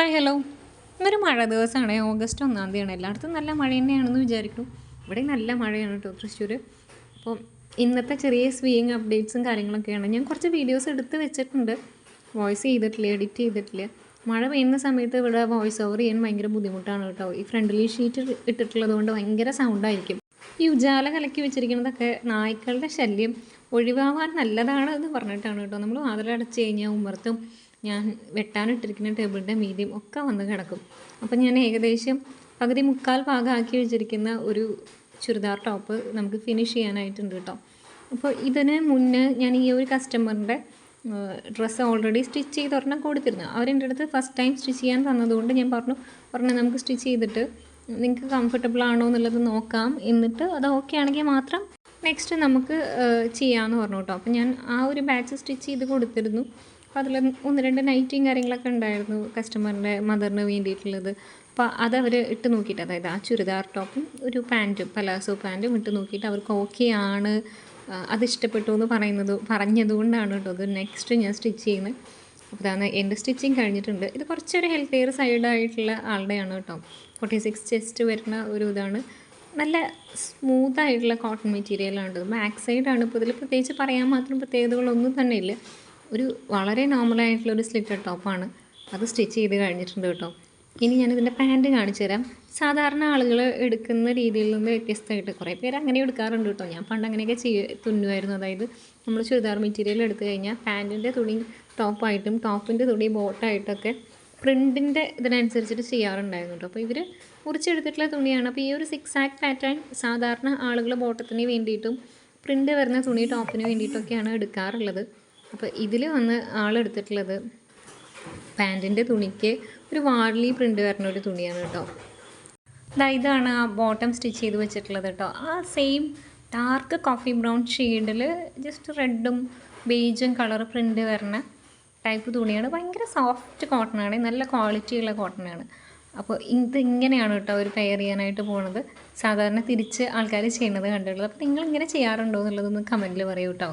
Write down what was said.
Hi hello. ഇന്നൊരു മഴ ദിവസമാണ്. ഓഗസ്റ്റ് 1 എല്ലായിടത്തും നല്ല മഴ തന്നെയാണെന്ന് വിചാരിക്കും. ഇവിടെ നല്ല മഴയാണ് കേട്ടോ തൃശ്ശൂർ. അപ്പോൾ ഇന്നത്തെ ചെറിയ സ്വീയിങ് അപ്ഡേറ്റ്സും കാര്യങ്ങളൊക്കെയാണ്. ഞാൻ കുറച്ച് വീഡിയോസ് എടുത്ത് വെച്ചിട്ടുണ്ട്. വോയിസ് ചെയ്തിട്ടില്ല, എഡിറ്റ് ചെയ്തിട്ടില്ല. മഴ പെയ്യുന്ന സമയത്ത് ഇവിടെ വോയിസ് ഓവർ ചെയ്യാൻ ഭയങ്കര ബുദ്ധിമുട്ടാണ് കേട്ടോ. ഈ ഫ്രണ്ടിലി ഷീറ്റ് ഇട്ടിട്ടുള്ളത് കൊണ്ട് ഭയങ്കര സൗണ്ടായിരിക്കും. ഈ ഉജാല കലക്കി വെച്ചിരിക്കുന്നതൊക്കെ നായ്ക്കളുടെ ശല്യം ഒഴിവാവാൻ നല്ലതാണ് എന്ന് പറഞ്ഞിട്ടാണ് കേട്ടോ. നമ്മൾ വാതിലടച്ച് കഴിഞ്ഞാൽ ഉമ്മർത്തും ഞാൻ വെട്ടാനിട്ടിരിക്കുന്ന ടേബിളിൻ്റെ മീതിയും ഒക്കെ വന്ന് കിടക്കും. അപ്പം ഞാൻ ഏകദേശം പകുതി മുക്കാൽ ഭാഗമാക്കി വെച്ചിരിക്കുന്ന ഒരു ചുരിദാർ ടോപ്പ് നമുക്ക് ഫിനിഷ് ചെയ്യാനായിട്ടുണ്ട് കേട്ടോ. അപ്പോൾ ഇതിന് മുന്നേ ഞാൻ ഈ ഒരു കസ്റ്റമറിൻ്റെ ഡ്രസ്സ് ഓൾറെഡി സ്റ്റിച്ച് ചെയ്ത് ഒരെണ്ണം കൊടുത്തിരുന്നു. അവരെൻ്റെ അടുത്ത് ഫസ്റ്റ് ടൈം സ്റ്റിച്ച് ചെയ്യാൻ തന്നതുകൊണ്ട് ഞാൻ പറഞ്ഞു നമുക്ക് സ്റ്റിച്ച് ചെയ്തിട്ട് നിങ്ങൾക്ക് കംഫർട്ടബിൾ ആണോ എന്നുള്ളത് നോക്കാം, എന്നിട്ട് അത് ഓക്കെ ആണെങ്കിൽ മാത്രം നെക്സ്റ്റ് നമുക്ക് ചെയ്യാമെന്ന് പറഞ്ഞു കേട്ടോ. അപ്പോൾ ഞാൻ ആ ഒരു ബാച്ച് സ്റ്റിച്ച് ചെയ്ത് കൊടുത്തിരുന്നു. അപ്പോൾ അതിൽ 1-2 നൈറ്റിയും കാര്യങ്ങളൊക്കെ ഉണ്ടായിരുന്നു കസ്റ്റമറിൻ്റെ മദറിന് വേണ്ടിയിട്ടുള്ളത്. അപ്പോൾ അതവർ ഇട്ട് നോക്കിയിട്ട്, അതായത് ആ ചുരിദാർ ടോപ്പും ഒരു പാൻറ്റും പലാസോ പാൻറ്റും ഇട്ട് നോക്കിയിട്ട് അവർക്ക് ഓക്കെ ആണ്, അതിഷ്ടപ്പെട്ടു എന്ന് പറഞ്ഞതുകൊണ്ടാണ് കേട്ടോ അത് നെക്സ്റ്റ് ഞാൻ സ്റ്റിച്ച് ചെയ്യുന്നത്. അപ്പോൾ അതാണ് എൻ്റെ സ്റ്റിച്ചിങ് കഴിഞ്ഞിട്ടുണ്ട്. ഇത് കുറച്ചൊരു ഹെൽത്തിയർ സൈഡായിട്ടുള്ള ആളുടെയാണ് കേട്ടോ. 46 ചെസ്റ്റ് വരുന്ന ഒരു ഇതാണ്. നല്ല സ്മൂത്തായിട്ടുള്ള കോട്ടൺ മെറ്റീരിയലാണ്. ബാക്ക് സൈഡാണ്. ഇപ്പോൾ ഇതിൽ പ്രത്യേകിച്ച് പറയാൻ മാത്രം പ്രത്യേകതകളൊന്നും തന്നെ ഇല്ല. ഒരു വളരെ നോർമലായിട്ടുള്ളൊരു സ്ലിറ്റഡ് ടോപ്പാണ്. അത് സ്റ്റിച്ച് ചെയ്ത് കഴിഞ്ഞിട്ടുണ്ട് കേട്ടോ. ഇനി ഞാനിതിൻ്റെ പാൻറ്റ് കാണിച്ചു തരാം. സാധാരണ ആളുകൾ എടുക്കുന്ന രീതിയിൽ നിന്ന് വ്യത്യസ്തമായിട്ട് കുറേ പേര് അങ്ങനെ എടുക്കാറുണ്ട് കേട്ടോ. ഞാൻ പണ്ട് അങ്ങനെയൊക്കെ തുന്നുമായിരുന്നു. അതായത് നമ്മൾ ചുരിദാർ മെറ്റീരിയൽ എടുത്തു കഴിഞ്ഞാൽ പാൻറ്റിൻ്റെ തുണി ടോപ്പായിട്ടും ടോപ്പിൻ്റെ തുണി ബോട്ടായിട്ടൊക്കെ പ്രിൻറ്റിൻ്റെ ഇതിനനുസരിച്ചിട്ട് ചെയ്യാറുണ്ടായിരുന്നു കേട്ടോ. അപ്പോൾ ഇവർ മുറിച്ചെടുത്തിട്ടുള്ള തുണിയാണ്. അപ്പോൾ ഈ ഒരു 6 ആക്ട് പാറ്റേൺ സാധാരണ ആളുകൾ ബോട്ടത്തിന് വേണ്ടിയിട്ടും പ്രിൻ്റ് വരുന്ന തുണി ടോപ്പിന് വേണ്ടിയിട്ടൊക്കെയാണ് എടുക്കാറുള്ളത്. അപ്പോൾ ഇതിൽ വന്ന് ആളെടുത്തിട്ടുള്ളത് പാൻറ്റിൻ്റെ തുണിക്ക് ഒരു വാർലി പ്രിൻ്റ് വരുന്ന ഒരു തുണിയാണ് കേട്ടോ. ഇതാണ് ആ ബോട്ടം സ്റ്റിച്ച് ചെയ്ത് വെച്ചിട്ടുള്ളത് കേട്ടോ. ആ സെയിം ഡാർക്ക് കോഫി ബ്രൗൺ ഷെയ്ഡിൽ ജസ്റ്റ് റെഡും ബേജും കളർ പ്രിൻ്റ് വരുന്ന ടൈപ്പ് തുണിയാണ്. ഭയങ്കര സോഫ്റ്റ് കോട്ടണാണ്, നല്ല ക്വാളിറ്റിയുള്ള കോട്ടണാണ്. അപ്പോൾ ഇത് ഇങ്ങനെയാണ് കേട്ടോ ഒരു പെയർ ചെയ്യാനായിട്ട് പോകുന്നത്. സാധാരണ തിരിച്ച് ആൾക്കാർ ചെയ്യുന്നത് കണ്ടിട്ടുള്ളത്. അപ്പോൾ നിങ്ങളിങ്ങനെ ചെയ്യാറുണ്ടോ എന്നുള്ളതൊന്ന് കമൻറ്റിൽ പറയൂ കേട്ടോ.